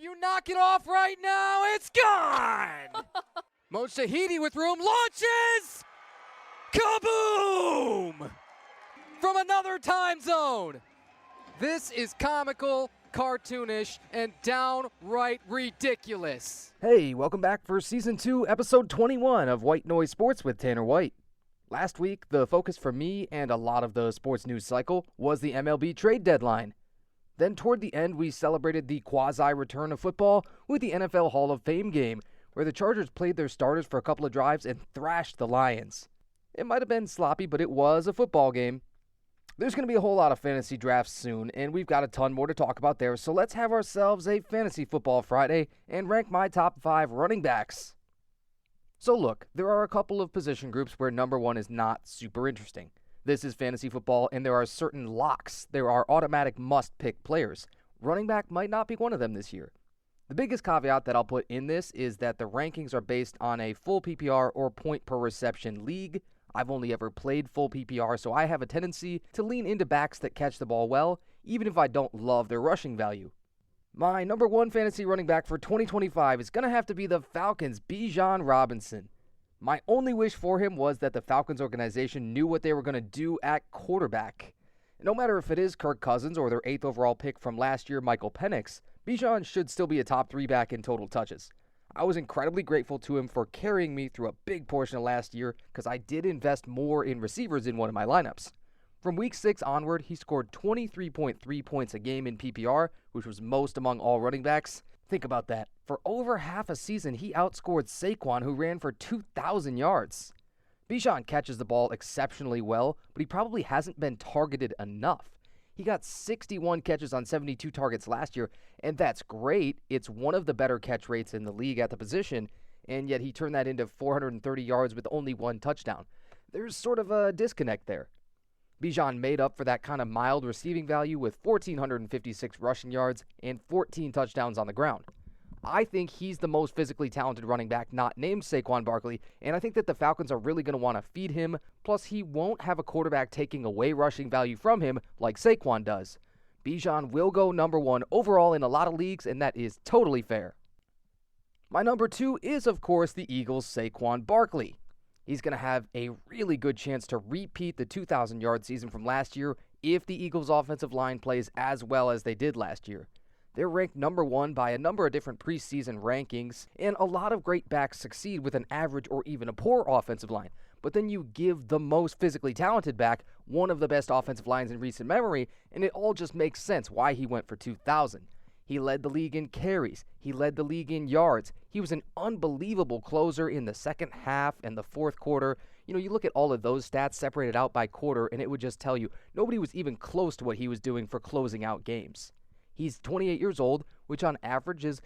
you knock it off right now, it's gone! Moshahidi with room, launches! Kaboom! From another time zone. This is comical, cartoonish, and downright ridiculous. Hey, welcome back for Season 2, Episode 21 of White Noise Sports with Tanner White. Last week, the focus for me and a lot of the sports news cycle was the MLB trade deadline. Then toward the end, we celebrated the quasi-return of football with the NFL Hall of Fame game, where the Chargers played their starters for a couple of drives and thrashed the Lions. It might have been sloppy, but it was a football game. There's going to be a whole lot of fantasy drafts soon, and we've got a ton more to talk about there, so let's have ourselves a Fantasy Football Friday and rank my top 5 running backs. So look, there are a couple of position groups where number 1 is not super interesting. This is fantasy football, and there are certain locks. There are automatic must-pick players. Running back might not be one of them this year. The biggest caveat that I'll put in this is that the rankings are based on a full PPR or point per reception league. I've only ever played full PPR, so I have a tendency to lean into backs that catch the ball well, even if I don't love their rushing value. My number 1 fantasy running back for 2025 is going to have to be the Falcons' Bijan Robinson. My only wish for him was that the Falcons organization knew what they were going to do at quarterback. No matter if it is Kirk Cousins or their 8th overall pick from last year, Michael Penix, Bijan should still be a top 3 back in total touches. I was incredibly grateful to him for carrying me through a big portion of last year because I did invest more in receivers in one of my lineups. From week 6 onward, he scored 23.3 points a game in PPR, which was most among all running backs. Think about that. For over half a season, he outscored Saquon, who ran for 2,000 yards. Bijan catches the ball exceptionally well, but he probably hasn't been targeted enough. He got 61 catches on 72 targets last year, and that's great. It's one of the better catch rates in the league at the position, and yet he turned that into 430 yards with only 1 touchdown. There's sort of a disconnect there. Bijan made up for that kind of mild receiving value with 1,456 rushing yards and 14 touchdowns on the ground. I think he's the most physically talented running back not named Saquon Barkley, and I think that the Falcons are really going to want to feed him, plus he won't have a quarterback taking away rushing value from him like Saquon does. Bijan will go number 1 overall in a lot of leagues, and that is totally fair. My number 2 is, of course, the Eagles' Saquon Barkley. He's going to have a really good chance to repeat the 2,000-yard season from last year if the Eagles' offensive line plays as well as they did last year. They're ranked number 1 by a number of different preseason rankings, and a lot of great backs succeed with an average or even a poor offensive line. But then you give the most physically talented back one of the best offensive lines in recent memory, and it all just makes sense why he went for 2,000. He led the league in carries. He led the league in yards. He was an unbelievable closer in the second half and the fourth quarter. You know, you look at all of those stats separated out by quarter, and it would just tell you nobody was even close to what he was doing for closing out games. He's 28 years old, which on average is,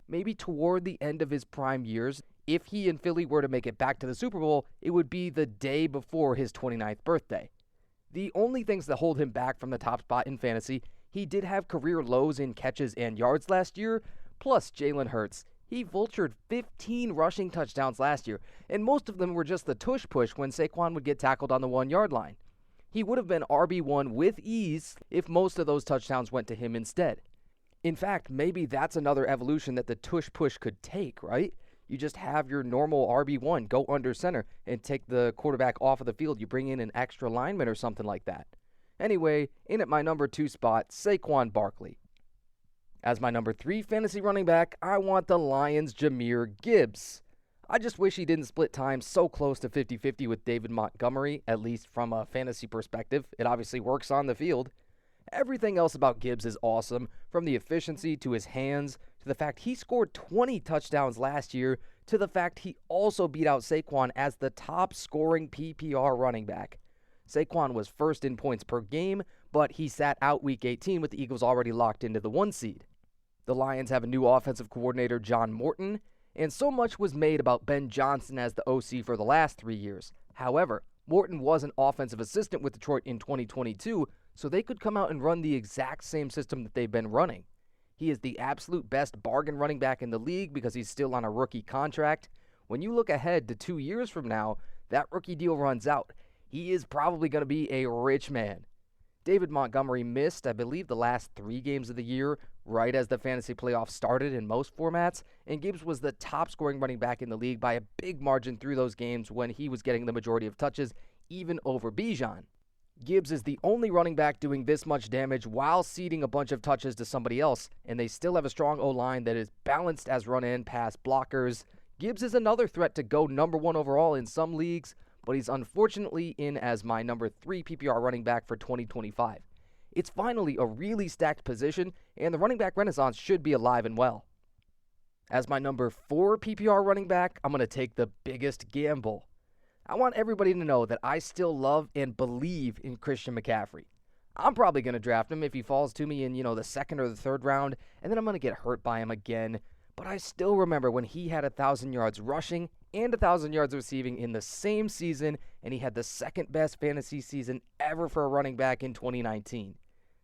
maybe toward the end of his prime years. If he and Philly were to make it back to the Super Bowl, it would be the day before his 29th birthday. The only things that hold him back from the top spot in fantasy, he did have career lows in catches and yards last year, plus Jalen Hurts. He vultured 15 rushing touchdowns last year, and most of them were just the tush push when Saquon would get tackled on the 1-yard line. He would have been RB1 with ease if most of those touchdowns went to him instead. In fact, maybe that's another evolution that the tush push could take, right? You just have your normal RB1 go under center and take the quarterback off of the field. You bring in an extra lineman or something like that. Anyway, in at my number 2 spot, Saquon Barkley. As my number 3 fantasy running back, I want the Lions' Jahmyr Gibbs. I just wish he didn't split time so close to 50-50 with David Montgomery, at least from a fantasy perspective. It obviously works on the field. Everything else about Gibbs is awesome, from the efficiency to his hands, to the fact he scored 20 touchdowns last year, to the fact he also beat out Saquon as the top scoring PPR running back. Saquon was first in points per game, but he sat out Week 18 with the Eagles already locked into the 1 seed. The Lions have a new offensive coordinator, John Morton, and so much was made about Ben Johnson as the OC for the last 3 years. However, Morton was an offensive assistant with Detroit in 2022, so they could come out and run the exact same system that they've been running. He is the absolute best bargain running back in the league because he's still on a rookie contract. When you look ahead to 2 years from now, that rookie deal runs out. He is probably going to be a rich man. David Montgomery missed, I believe, the last 3 games of the year right as the fantasy playoffs started in most formats, and Gibbs was the top scoring running back in the league by a big margin through those games when he was getting the majority of touches, even over Bijan. Gibbs is the only running back doing this much damage while ceding a bunch of touches to somebody else, and they still have a strong O-line that is balanced as run-in pass blockers. Gibbs is another threat to go number 1 overall in some leagues, but he's unfortunately in as my number 3 PPR running back for 2025. It's finally a really stacked position, and the running back renaissance should be alive and well. As my number 4 PPR running back, I'm going to take the biggest gamble. I want everybody to know that I still love and believe in Christian McCaffrey. I'm probably going to draft him if he falls to me in, the second or the third round, and then I'm going to get hurt by him again. But I still remember when he had 1,000 yards rushing and 1,000 yards receiving in the same season, and he had the second best fantasy season ever for a running back in 2019.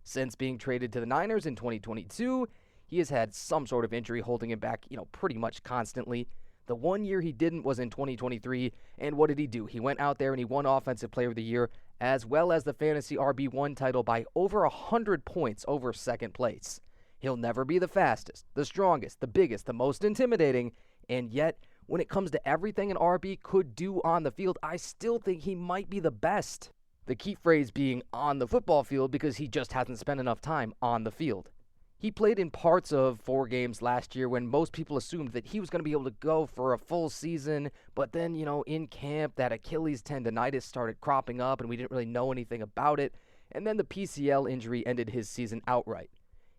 Since being traded to the Niners in 2022, he has had some sort of injury holding him back, pretty much constantly. The one year he didn't was in 2023, and what did he do? He went out there and he won Offensive Player of the Year, as well as the Fantasy RB1 title by over 100 points over second place. He'll never be the fastest, the strongest, the biggest, the most intimidating, and yet, when it comes to everything an RB could do on the field, I still think he might be the best. The key phrase being on the football field because he just hasn't spent enough time on the field. He played in parts of 4 games last year when most people assumed that he was going to be able to go for a full season, but then, in camp, that Achilles tendonitis started cropping up and we didn't really know anything about it, and then the PCL injury ended his season outright.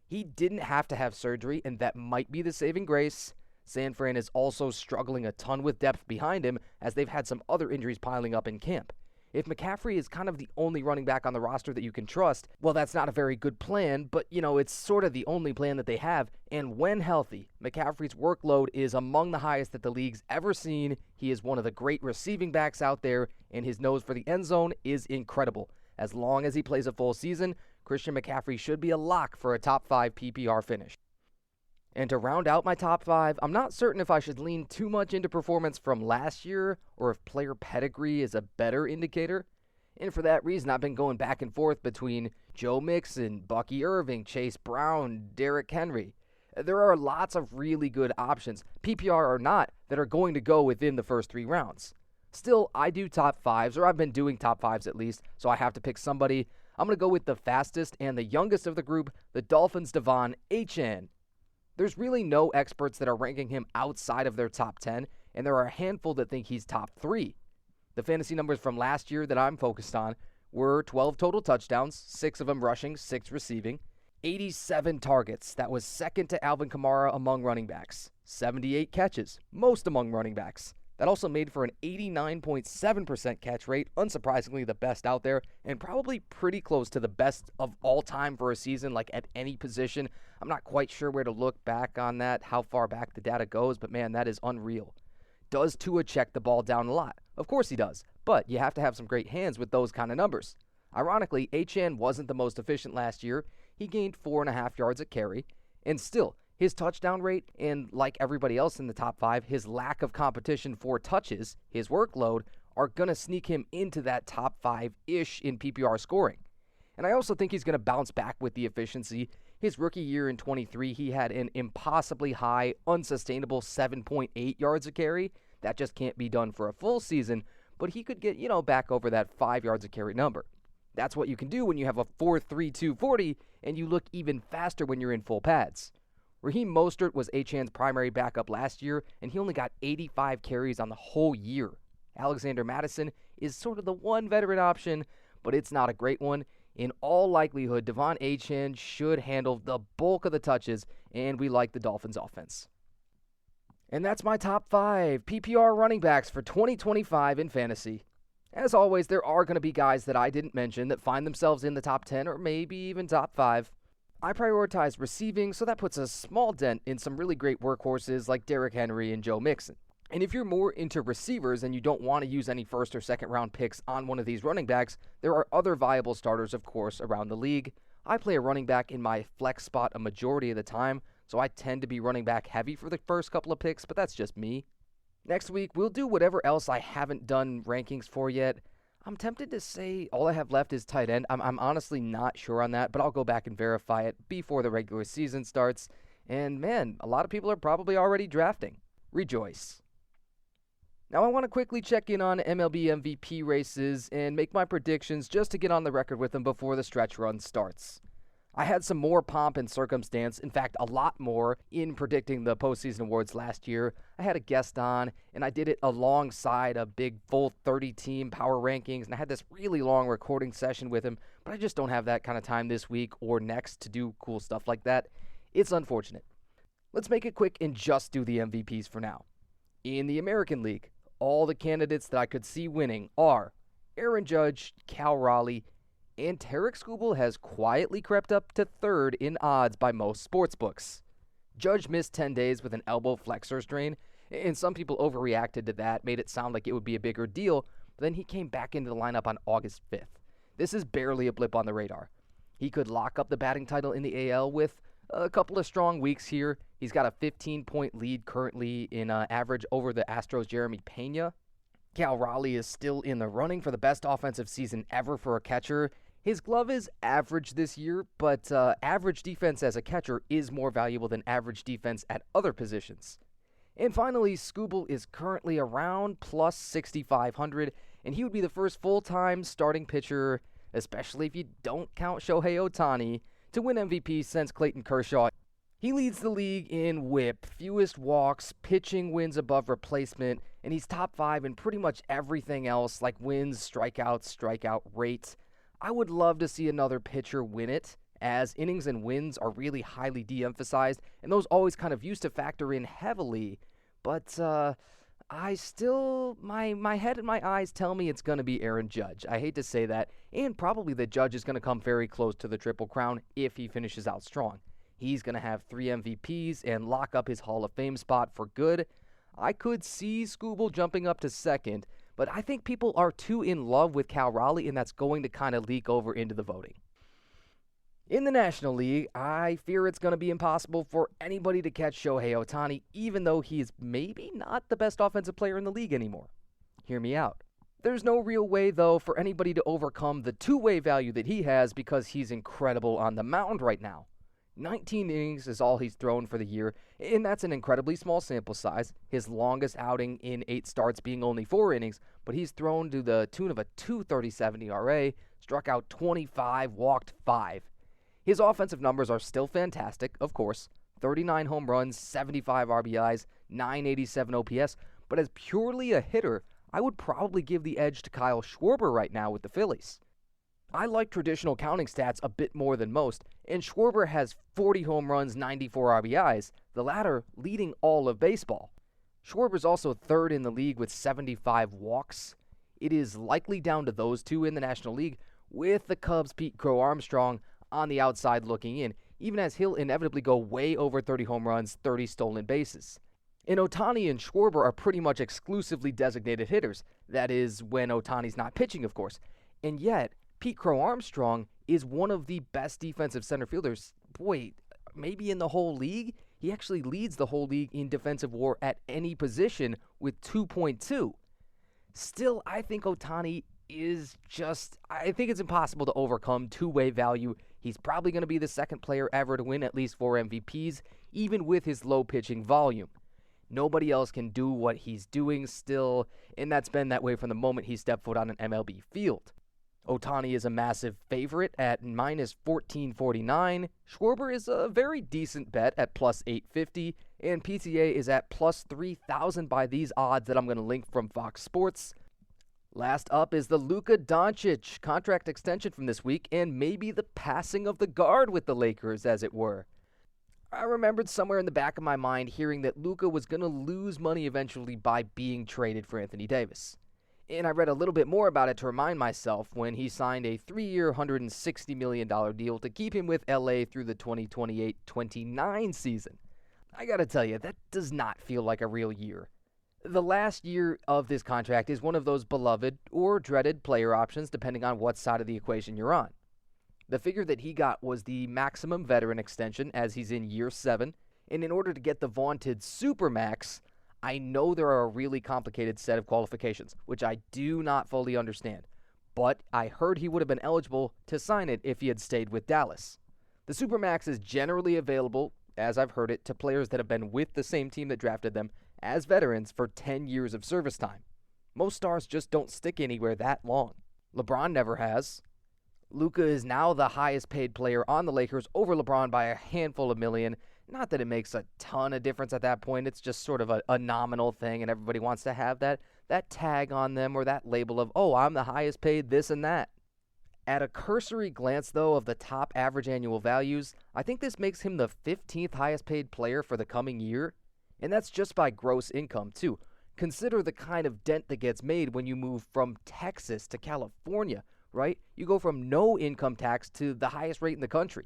He didn't have to have surgery, and that might be the saving grace. San Fran is also struggling a ton with depth behind him as they've had some other injuries piling up in camp. If McCaffrey is kind of the only running back on the roster that you can trust, well, that's not a very good plan, but, it's sort of the only plan that they have. And when healthy, McCaffrey's workload is among the highest that the league's ever seen. He is one of the great receiving backs out there, and his nose for the end zone is incredible. As long as he plays a full season, Christian McCaffrey should be a lock for a top 5 PPR finish. And to round out my top 5, I'm not certain if I should lean too much into performance from last year or if player pedigree is a better indicator. And for that reason, I've been going back and forth between Joe Mixon, Bucky Irving, Chase Brown, Derrick Henry. There are lots of really good options, PPR or not, that are going to go within the first 3 rounds. Still, I do top 5s, or I've been doing top 5s at least, so I have to pick somebody. I'm going to go with the fastest and the youngest of the group, the Dolphins' Devon Achane. There's really no experts that are ranking him outside of their top 10, and there are a handful that think he's top 3. The fantasy numbers from last year that I'm focused on were 12 total touchdowns, 6 of them rushing, 6 receiving, 87 targets. That was second to Alvin Kamara among running backs, 78 catches, most among running backs. That also made for an 89.7% catch rate, unsurprisingly the best out there, and probably pretty close to the best of all time for a season, like at any position. I'm not quite sure where to look back on that, how far back the data goes, but man, that is unreal. Does Tua check the ball down a lot? Of course he does, but you have to have some great hands with those kind of numbers. Ironically, Achane wasn't the most efficient last year. He gained 4.5 yards a carry, and still, his touchdown rate and, like everybody else in the top 5, his lack of competition for touches, his workload, are going to sneak him into that top 5-ish in PPR scoring. And I also think he's going to bounce back with the efficiency. His rookie year in 23, he had an impossibly high, unsustainable 7.8 yards a carry. That just can't be done for a full season, but he could get, back over that 5 yards a carry number. That's what you can do when you have a 4.32 40, and you look even faster when you're in full pads. Raheem Mostert was Achane's primary backup last year, and he only got 85 carries on the whole year. Alexander Mattison is sort of the one veteran option, but it's not a great one. In all likelihood, Devon Achane should handle the bulk of the touches, and we like the Dolphins' offense. And that's my top 5 PPR running backs for 2025 in fantasy. As always, there are going to be guys that I didn't mention that find themselves in the top 10 or maybe even top 5. I prioritize receiving, so that puts a small dent in some really great workhorses like Derrick Henry and Joe Mixon. And if you're more into receivers and you don't want to use any first or second round picks on one of these running backs, there are other viable starters, of course, around the league. I play a running back in my flex spot a majority of the time, so I tend to be running back heavy for the first couple of picks, but that's just me. Next week, we'll do whatever else I haven't done rankings for yet. I'm tempted to say all I have left is tight end. I'm honestly not sure on that, but I'll go back and verify it before the regular season starts. And man, a lot of people are probably already drafting. Rejoice. Now I want to quickly check in on MLB MVP races and make my predictions just to get on the record with them before the stretch run starts. I had some more pomp and circumstance, in fact, a lot more, in predicting the postseason awards last year. I had a guest on, and I did it alongside a big full 30-team power rankings, and I had this really long recording session with him, but I just don't have that kind of time this week or next to do cool stuff like that. It's unfortunate. Let's make it quick and just do the MVPs for now. In the American League, all the candidates that I could see winning are Aaron Judge, Cal Raleigh, and Tarek Skubal has quietly crept up to third in odds by most sportsbooks. Judge missed 10 days with an elbow flexor strain, and some people overreacted to that, made it sound like it would be a bigger deal, but then he came back into the lineup on August 5th. This is barely a blip on the radar. He could lock up the batting title in the AL with a couple of strong weeks here. He's got a 15-point lead currently in average over the Astros' Jeremy Pena. Cal Raleigh is still in the running for the best offensive season ever for a catcher. His glove is average this year, but average defense as a catcher is more valuable than average defense at other positions. And finally, Skubal is currently around plus 6,500, and he would be the first full-time starting pitcher, especially if you don't count Shohei Ohtani, to win MVP since Clayton Kershaw. He leads the league in whip, fewest walks, pitching wins above replacement, and he's top 5 in pretty much everything else like wins, strikeouts, strikeout rate. I would love to see another pitcher win it, as innings and wins are really highly de-emphasized, and those always kind of used to factor in heavily, but I still, my head and my eyes tell me it's going to be Aaron Judge. I hate to say that, and probably the Judge is going to come very close to the Triple Crown if he finishes out strong. He's going to have 3 MVPs and lock up his Hall of Fame spot for good. I could see Skubal jumping up to second, but I think people are too in love with Cal Raleigh, and that's going to kind of leak over into the voting. In the National League, I fear it's going to be impossible for anybody to catch Shohei Ohtani, even though he is maybe not the best offensive player in the league anymore. Hear me out. There's no real way, though, for anybody to overcome the two-way value that he has because he's incredible on the mound right now. 19 innings is all he's thrown for the year, and that's an incredibly small sample size, his longest outing in 8 starts being only 4 innings, but he's thrown to the tune of a 2.37 ERA, struck out 25, walked 5. His offensive numbers are still fantastic, of course, 39 home runs, 75 RBIs, 987 OPS, but as purely a hitter, I would probably give the edge to Kyle Schwarber right now with the Phillies. I like traditional counting stats a bit more than most, and Schwarber has 40 home runs, 94 RBIs, the latter leading all of baseball. Schwarber's also third in the league with 75 walks. It is likely down to those two in the National League, with the Cubs' Pete Crow Armstrong on the outside looking in, even as he'll inevitably go way over 30 home runs, 30 stolen bases. And Ohtani and Schwarber are pretty much exclusively designated hitters. That is, when Ohtani's not pitching, of course. And yet, Pete Crow Armstrong is one of the best defensive center fielders, maybe in the whole league. He actually leads the whole league in defensive WAR at any position with 2.2. Still, I think Ohtani I think it's impossible to overcome two-way value. He's probably going to be the second player ever to win at least 4 MVPs, even with his low pitching volume. Nobody else can do what he's doing still, and that's been that way from the moment he stepped foot on an MLB field. Ohtani is a massive favorite at minus 1449. Schwarber is a very decent bet at plus 850. And PTA is at plus 3,000 by these odds that I'm going to link from Fox Sports. Last up is the Luka Doncic contract extension from this week and maybe the passing of the guard with the Lakers, as it were. I remembered somewhere in the back of my mind hearing that Luka was going to lose money eventually by being traded for Anthony Davis. And I read a little bit more about it to remind myself when he signed a 3-year, $160 million deal to keep him with LA through the 2028-29 season. I gotta tell you, that does not feel like a real year. The last year of this contract is one of those beloved or dreaded player options depending on what side of the equation you're on. The figure that he got was the maximum veteran extension as he's in year 7, and in order to get the vaunted Supermax, I know there are a really complicated set of qualifications, which I do not fully understand. but I heard he would have been eligible to sign it if he had stayed with Dallas. The Supermax is generally available, as I've heard it, to players that have been with the same team that drafted them as veterans for 10 years of service time. Most stars just don't stick anywhere that long. LeBron never has. Luka is now the highest paid player on the Lakers over LeBron by a handful of million. Not that it makes a ton of difference at that point. It's just sort of a nominal thing, and everybody wants to have that tag on them or that label of, oh, I'm the highest paid this and that. At a cursory glance, though, of the top average annual values, I think this makes him the 15th highest paid player for the coming year. And that's just by gross income, too. Consider the kind of dent that gets made when you move from Texas to California, right? You go from no income tax to the highest rate in the country.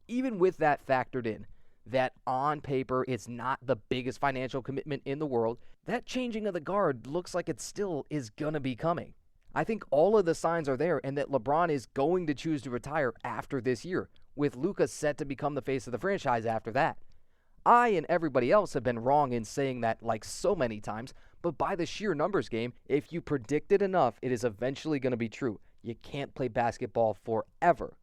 Even with that factored in, that on paper it's not the biggest financial commitment in the world, that changing of the guard looks like it still is going to be coming. I think all of the signs are there, and that LeBron is going to choose to retire after this year, with Luka set to become the face of the franchise after that. I and everybody else have been wrong in saying that like so many times, but by the sheer numbers game, if you predict it enough, it is eventually going to be true. You can't play basketball forever.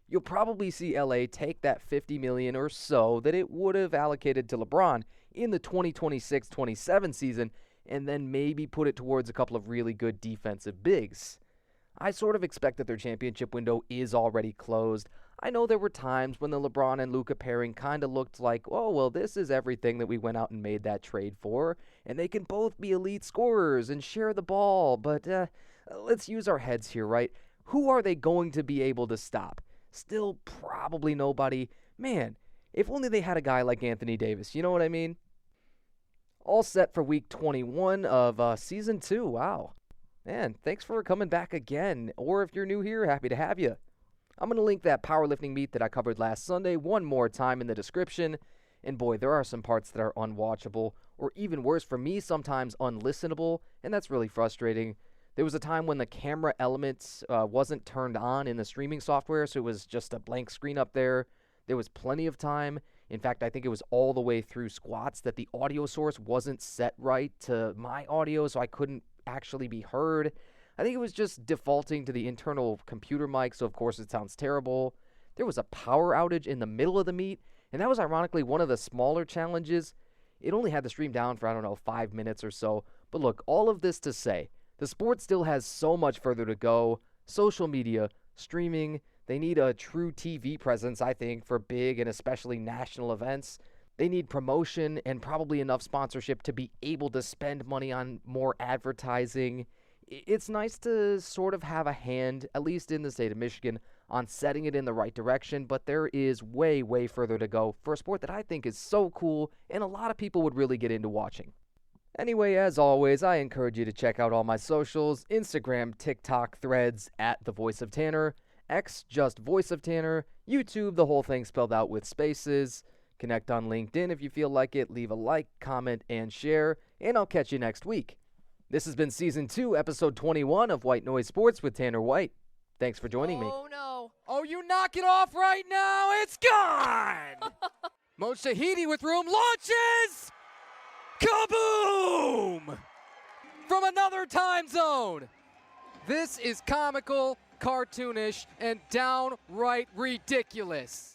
You'll probably see LA take that $50 million or so that it would have allocated to LeBron in the 2026-27 season, and then maybe put it towards a couple of really good defensive bigs. I sort of expect that their championship window is already closed. I know there were times when the LeBron and Luka pairing kind of looked like, oh, well, this is everything that we went out and made that trade for, and they can both be elite scorers and share the ball, but let's use our heads here, right? Who are they going to be able to stop? Still probably nobody. Man, if only they had a guy like Anthony Davis, you know what I mean? All set for week 21 of season 2. Wow. Man, thanks for coming back again. Or if you're new here, happy to have you. I'm going to link that powerlifting meet that I covered last Sunday one more time in the description. And boy, there are some parts that are unwatchable, or even worse for me, sometimes unlistenable, and that's really frustrating. There was a time when the camera elements wasn't turned on in the streaming software, so it was just a blank screen up there. There was plenty of time. In fact, I think it was all the way through squats that the audio source wasn't set right to my audio, so I couldn't actually be heard. I think it was just defaulting to the internal computer mic, so of course it sounds terrible. There was a power outage in the middle of the meet, and that was ironically one of the smaller challenges. It only had the stream down for, 5 minutes or so. But look, all of this to say, the sport still has so much further to go. Social media, streaming, they need a true TV presence, I think, for big and especially national events. They need promotion and probably enough sponsorship to be able to spend money on more advertising. It's nice to sort of have a hand, at least in the state of Michigan, on setting it in the right direction, but there is way, way further to go for a sport that I think is so cool and a lot of people would really get into watching. Anyway, as always, I encourage you to check out all my socials, Instagram, TikTok, Threads, @TheVoiceOfTanner, X, just Voice of Tanner, YouTube, the whole thing spelled out with spaces. Connect on LinkedIn if you feel like it, leave a like, comment, and share, and I'll catch you next week. This has been Season 2, Episode 21 of White Noise Sports with Tanner White. Thanks for joining me. Oh, no. Oh, you knock it off right now. It's gone. Mo Shahidi with room launches. Kaboom! From another time zone. This is comical, cartoonish, and downright ridiculous.